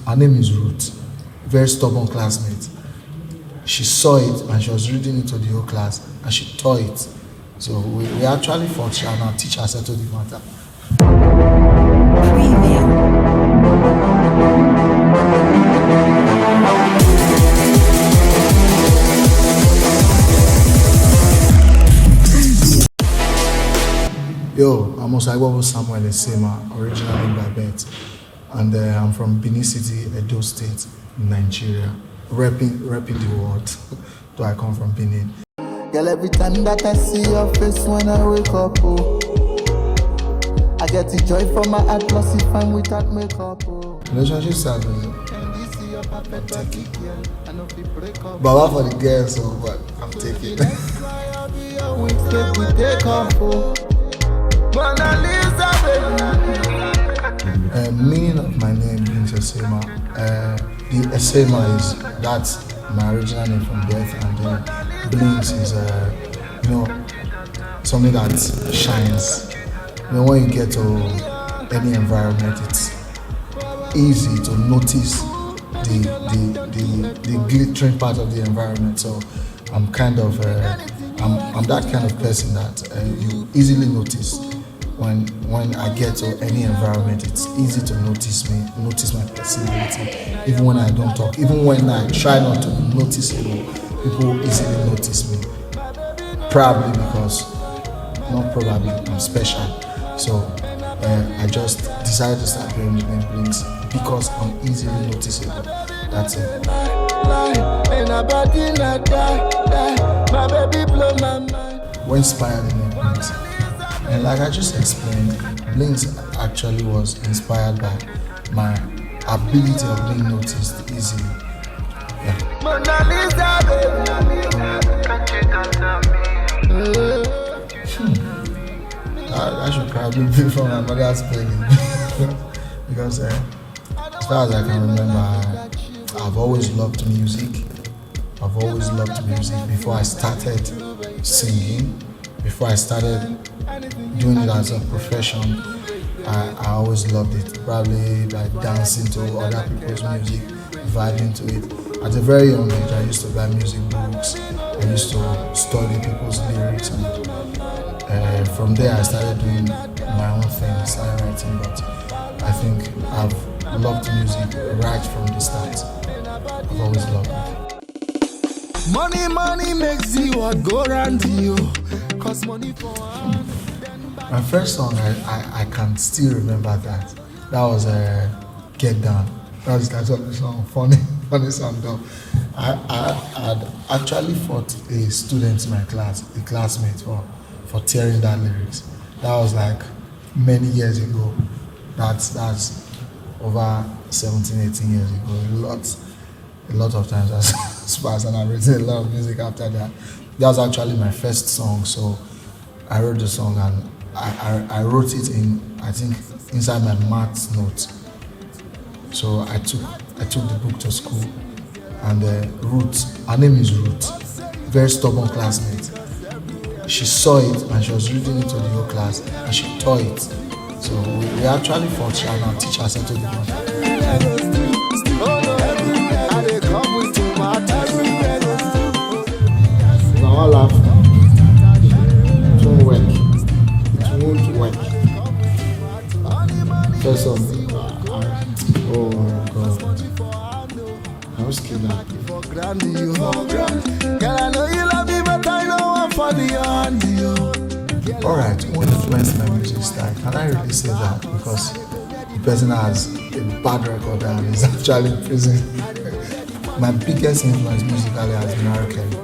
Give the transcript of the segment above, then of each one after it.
Her name is Ruth, very stubborn classmate. She saw it and she was reading it to the whole class and she tore it. So we actually fought and our teacher settled the matter. Yo, I'm Osaiwo Samuel Esema, originally by birth, and I'm from Benin City, Edo State, Nigeria, repping the world. Though I come from Benin. Girl, every time that I see your face when I wake up, oh, I get the joy from my heart, plus if I'm without makeup, oh. Relationship service. Baba for the girls, so but I'm taking. Meaning of my name means Esema. The Esema is that's my original name from birth, and then Blinks is something that shines. When you get to any environment, it's easy to notice the glittering part of the environment. So I'm kind of I'm that kind of person that you easily notice. When I get to any environment, it's easy to notice my personality. Even when I don't talk, even when I try not to notice it, people easily notice me. Probably because, not probably, I'm special. So I just decided to start playing with name Blinks because I'm easily noticeable. That's it. What inspired the name Blinks? And like I just explained, Blinks actually was inspired by my ability of being noticed easily. Yeah. I should probably be from my mother's spelling because as far as I can remember, I've always loved music. Before I started singing, before I started doing it as a profession, I always loved it. Probably by dancing to other people's music, vibing to it. At a very young age, I used to buy music books. I used to study people's lyrics, and from there I started doing my own thing, started writing. But I think I've loved music right from the start. I've always loved it. Money makes you a go round you. Cause money for my first song, I can still remember that. That was Get Down. That was the song, funny song though. I had actually fought a student in my class, a classmate, for tearing that lyrics. That was like many years ago. That's over 17, 18 years ago. A lot of times has passed, and I've written a lot of music after that. That was actually my first song, so I wrote the song and I wrote it inside my maths notes. So I took the book to school, and Ruth, her name is Ruth, very stubborn classmate. She saw it and she was reading it to the whole class and she tore it. So we actually fought and our teacher settled the matter. Now I laugh. It won't work. First of oh my God, I was kidnapped. Alright, what influenced my music style? Can I really say that? Because the person has a bad record and is actually in prison. My biggest influence musically has been R. Kelly.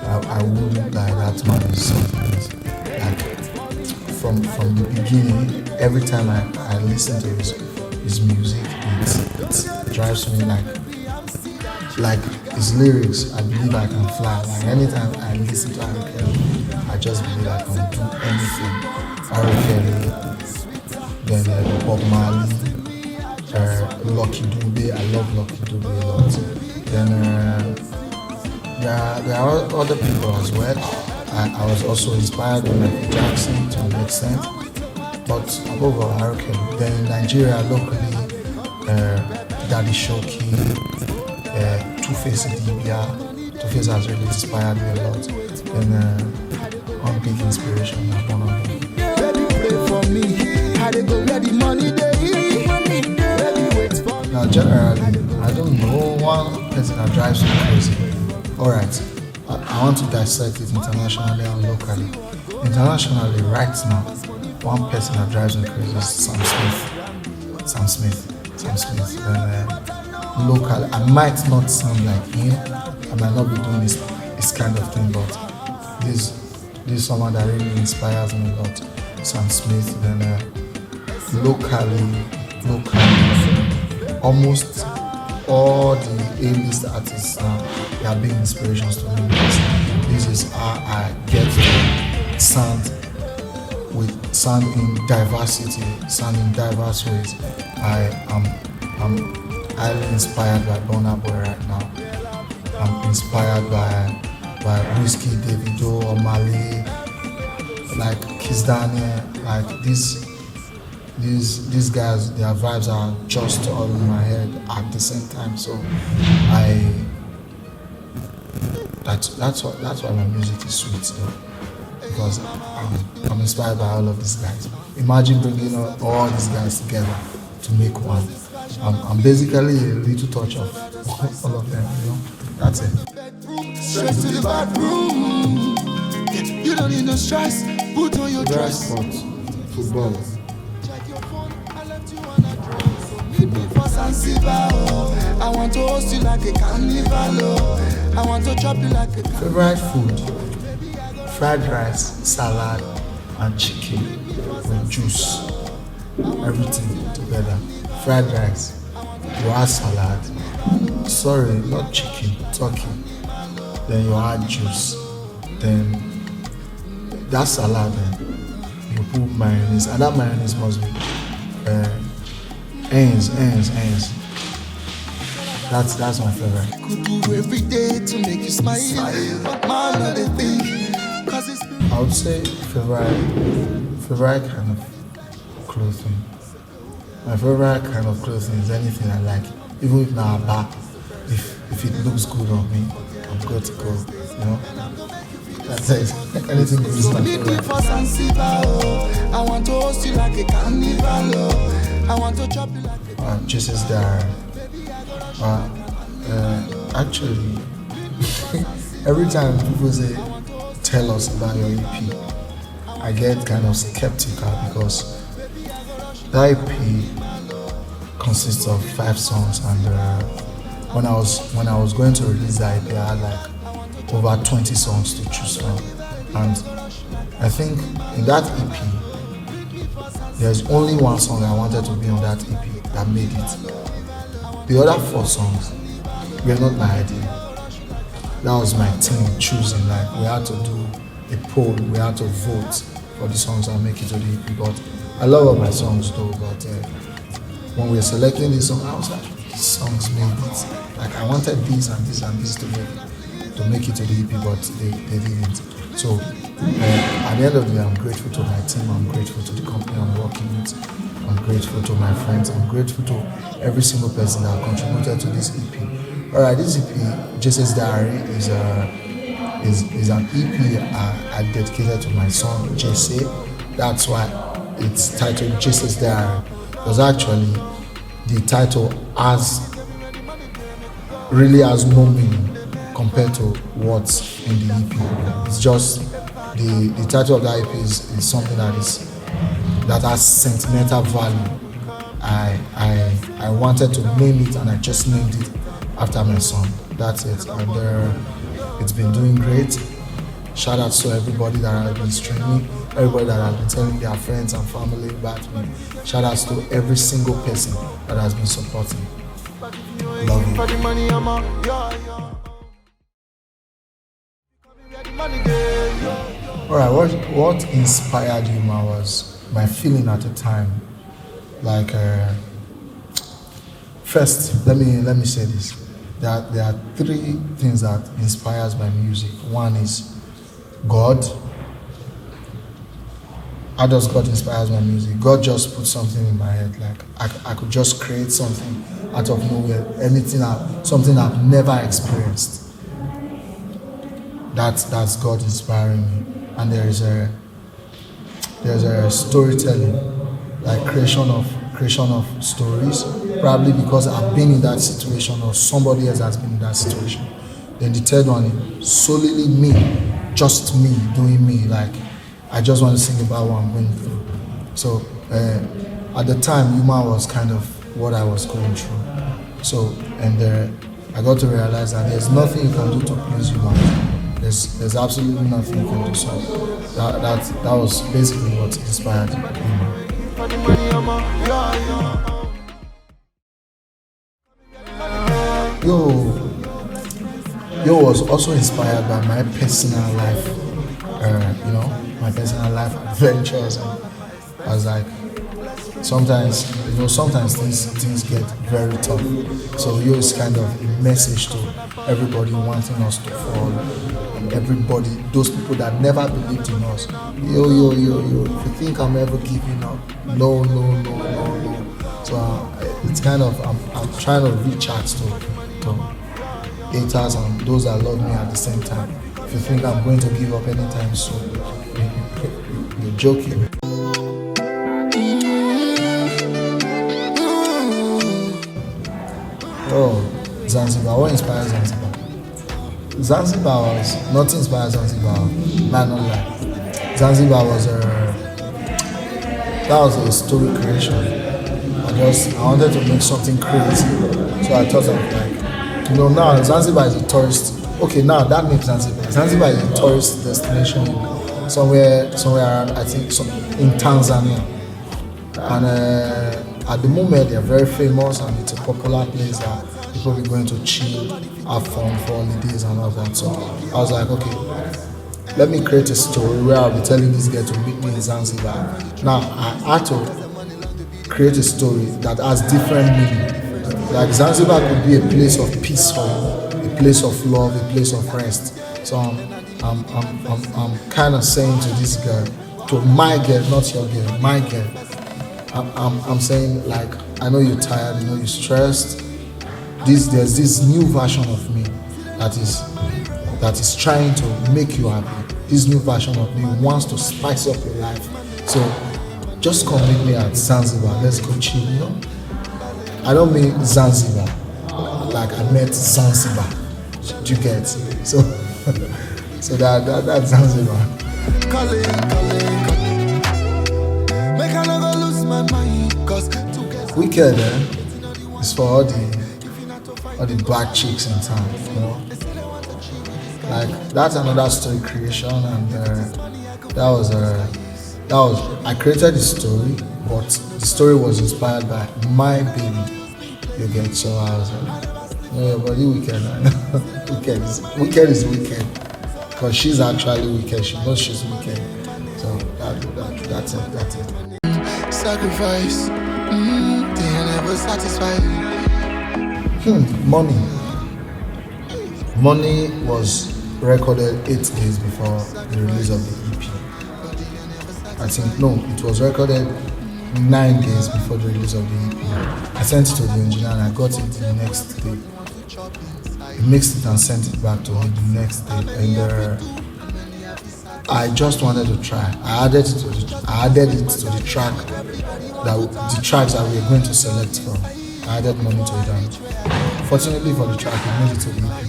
I wouldn't lie, that man is something. Like, from the beginning, every time I listen to his music, it drives me like his lyrics. I believe I can fly. Like anytime I listen to R. Kelly, I just believe I can do anything. R. Kelly, then Bob Marley, Lucky Dube. I love Lucky Dube a lot. Then there are other people as well. I was also inspired by Michael Jackson to an extent, but above all, R. Kelly. Then in Nigeria, locally, Daddy Shoki, Two-Face Idibia. Two-Face has really inspired me a lot. And one big inspiration is one of them. Now generally, I don't know one person that drives me crazy. Alright, I want to dissect it internationally and locally. Internationally, right now, one person that drives me crazy is Sam Smith. Local, I might not sound like him, I might not be doing this kind of thing, but this is someone that really inspires me a lot. Sam Smith. Then locally, almost all the A-list artists now, they are big inspirations to me because this is how I get to sound in diversity, sound in diverse ways. I'm highly inspired by Burna Boy right now. I'm inspired by Whiskey, Davido, Omale, like Kiss Daniel, like these guys, their vibes are just all in my head at the same time. So that's why my music is sweet though, because I'm inspired by all of these guys. Imagine bringing all these guys together to make one. I'm basically a little touch of all of them, That's it. Straight to the bathroom. You don't need no stress. Put on your dress. Sports, football. I want to host you like a carnival. I want to chop you like a favorite food: fried rice, salad, and chicken with juice. Everything together. Fried rice, you add salad. Sorry, not chicken, turkey. Then you add juice. Then that salad, then you put mayonnaise, and that mayonnaise must be ends. That's my favorite. Could do every day to make you smile. But man, not a thing. I would say favorite kind of clothing. My favorite kind of clothing is anything I like. Even if now a bar, if it looks good on me, I'm good to go. That's it. Anything good is my favorite. I want to host you like a carnival. I want to chop you like a Jesus Diary. Actually, every time people say, tell us about your EP, I get kind of skeptical because that EP consists of 5 songs, and when I was going to release that EP, I had like over 20 songs to choose from, and I think in that EP, there's only one song I wanted to be on that EP that made it. The other 4 songs were not my idea. That was my team choosing. Like, we had to do a poll, we had to vote for the songs that make it to the EP. But I love all my songs though. But when we were selecting this song, I was like, these songs made it. Like, I wanted this and this and this to make it to the EP, but they didn't. So at the end of the day, I'm grateful to my team. I'm grateful to the company I'm working with. I'm grateful to my friends. I'm grateful to every single person that contributed to this EP. Alright, this EP, Jesus Diary, is an EP I dedicated to my son, Jesse. That's why it's titled Jesus Diary. Because actually, the title really has no meaning compared to what's in the EP. It's just the title of the EP is something that has sentimental value. I wanted to name it, and I just named it after my son. That's it. And it's been doing great. Shout out to everybody that has been streaming, everybody that has been telling their friends and family about me. Shout out to every single person that has been supporting. Love you. Alright, what inspired you, man, was my feeling at the time. Like, first, let me say this. There are 3 things that inspires my music. One is God. how does God inspires my music? God just put something in my head, like I could just create something out of nowhere, something I've never experienced. That's God inspiring me. And there's a storytelling, like creation of stories, probably because I've been in that situation or somebody else has been in that situation. Then the third one is solely me, just me doing me, like I just want to sing about what I'm going through. So at the time, humor was kind of what I was going through. So I got to realize that there's nothing you can do to please human. There's absolutely nothing you can do. So that was basically what inspired humor. Yo was also inspired by my personal life, my personal life adventures. And I was like, sometimes things get very tough. So Yo is kind of a message to everybody wanting us to fall, and everybody, those people that never believed in us. Yo. If you think I'm ever giving up, no. So it's kind of I'm trying to reach out to haters and those that love me at the same time. If you think I'm going to give up anytime soon, you're joking. Oh, Zanzibar. What inspires Zanzibar? Zanzibar was nothing inspired Zanzibar. Man, not lie. Zanzibar was a story creation. I wanted to make something crazy, so I thought of like, now Zanzibar is a tourist. Okay, now that makes Zanzibar. Zanzibar is a tourist destination somewhere around, I think, in Tanzania. And at the moment, they are very famous and it's a popular place that people be going to chill, have fun for holidays and all that. So I was like, okay, let me create a story where I'll be telling this girl to meet me in Zanzibar. Now, I had to create a story that has different meaning. Like Zanzibar could be a place of peace for you, a place of love, a place of rest. So I'm kind of saying to this girl, to my girl, not your girl, my girl. I'm saying, like, I know you're tired, I know you're stressed. There's this new version of me that is trying to make you happy. This new version of me wants to spice up your life. So just come meet me at Zanzibar. Let's go chill, I don't mean Zanzibar, like I meant Zanzibar. Do you get? So that's Zanzibar. Weekend is for all the black chicks in town, Like that's another story creation, and that was I created the story, but the story was inspired by my baby. You get? So I was like, but the weekend is weekend, because she's actually wicked. She knows she's wicked. So that's it. Sacrifice, they never satisfied. Money was recorded 8 days before the release of the EP. I think, no, it was recorded 9 days before the release of the EP. I sent it to the engineer and I got it the next day. He mixed it and sent it back to me the next day. And I just wanted to try. I added it to the track, the tracks that we were going to select from. I added money to it, and fortunately for the track, it made it to the EP.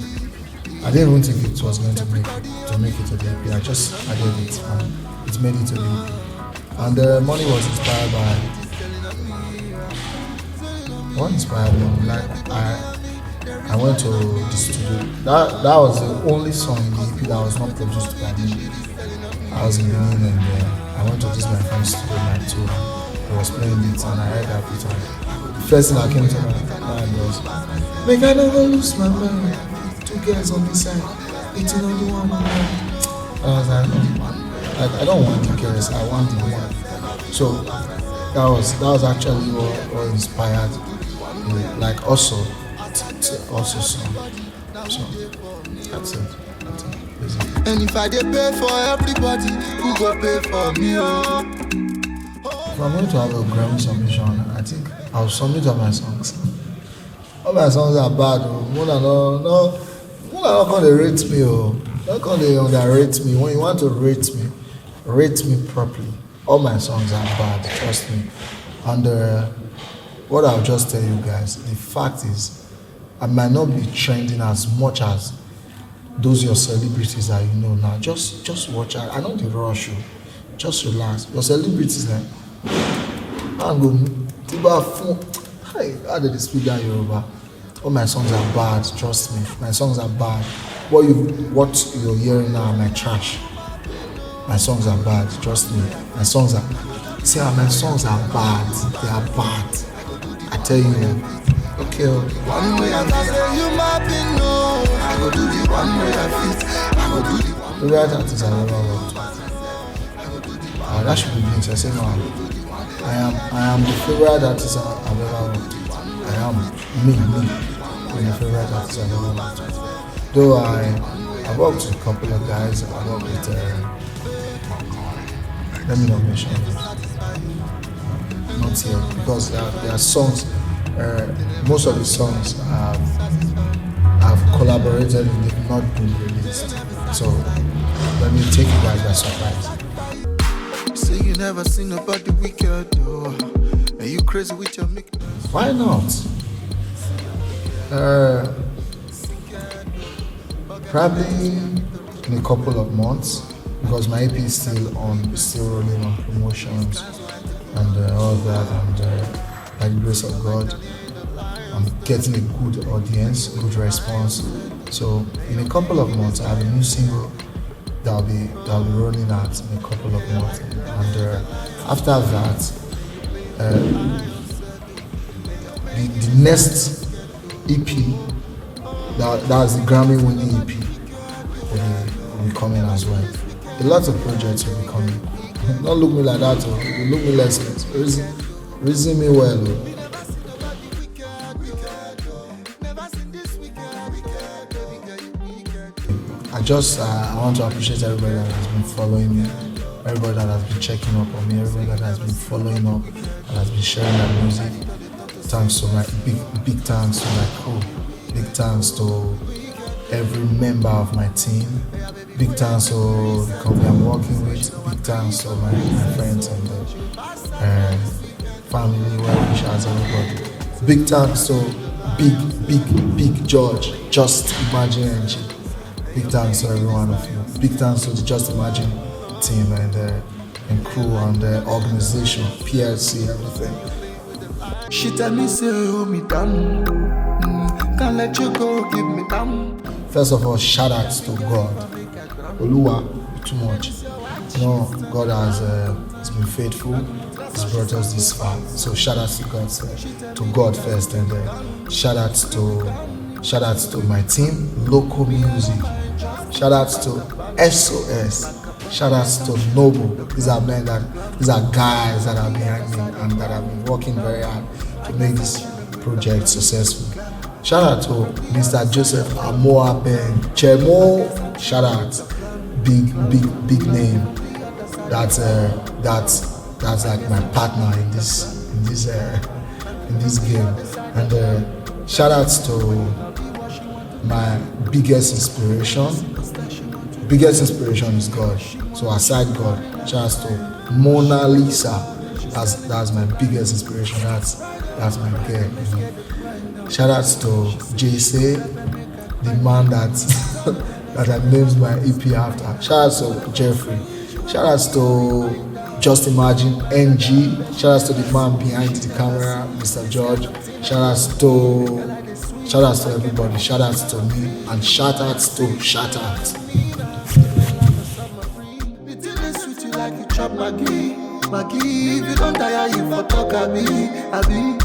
I didn't even think it was going to make it to the EP. I just added it and it made it to the EP. And the money was inspired by what inspired me. Like I went to the studio. That was the only song in the EP that was not produced by me. I was in Benin and I went to this my friend's studio night too. He was playing it and I heard that beat. The first thing that came to my mind was, make I never lose my mind. 2 girls on this side, eating on the one on one. I was like, no, I don't want 2 girls, I want the one. So that was actually what inspired me. Like also song. So that's it. And if I dey pay for everybody, who go pay for me? Oh. If I'm going to have a Grammy submission, I think I'll submit all my songs. All my songs are bad. More than not going to rate me. Not going to underrate me. When you want to rate me properly. All my songs are bad, trust me. And what I'll just tell you guys, the fact is, I might not be trending as much as those your celebrities that you know now. Just watch out. I know the rush you. Just relax. Your celebrities like I'm going to how did they speak that Yoruba? All my songs are bad, trust me. My songs are bad. What you're hearing now are my trash. My songs are bad, trust me. My songs are bad. They are bad. I tell you. Okay. One way I say you might be no. I go do the one way I fit. I go do the one. The right artist I've ever worked with. That should be being Esema. I am the favorite artist I've ever worked with. I am me. I'm the favorite artist I've ever worked with. Though I worked with a couple of guys. I worked with let me not mention it. Not here because there are songs. Most of the songs I've collaborated and they've not been released. So let me take you guys by surprise. Say you never seen nobody wicked though. Are you crazy with your make? Why not? Probably in a couple of months because my EP is still rolling on promotions and all that, and by the grace of God, I'm getting a good audience, good response. So in a couple of months, I have a new single that'll be rolling out in a couple of months, and after that, the next EP, that's the Grammy-winning EP, will be coming as well. A lot of projects will be coming. Don't look me like that, or you look me less. Reason me well. I want to appreciate everybody that has been following me, everybody that has been checking up on me, everybody that has been following up, that has been sharing my music. Thanks to my big thanks to my crew, big thanks to every member of my team, big thanks to the company I'm working with, big thanks to my friends and family, well wishes, everybody. Big thanks to big George, Just Imagine NG. Big thanks to every one of you. Big thanks to the Just Imagine team and crew and the organization, PLC, everything. She tell me say hold me down. Can't let you go, give me down. First of all, shout out to God. Oluwa, too much. God has been faithful. He's brought us this far. So shout out to God first, and shout out to my team, Local Music. Shout out to SOS. Shout out to Noble. These are guys that are behind me and that have been working very hard to make this project successful. Shout out to Mr. Joseph Amoa Ben Chemo. Shout out, big name. That's like my partner in this game. And shout out to my biggest inspiration. Biggest inspiration is God. So aside God, shout out to Mona Lisa. That's my biggest inspiration. That's my girl. You know. Shout out to JC, the man that I named my EP after. Shout out to Jeffrey. Shout out to Just Imagine NG. Shout out to the man behind the camera, Mr. George. Shout out to everybody. Shout out to me and shout out. Maggie, if you don't tire, you for talk, I be.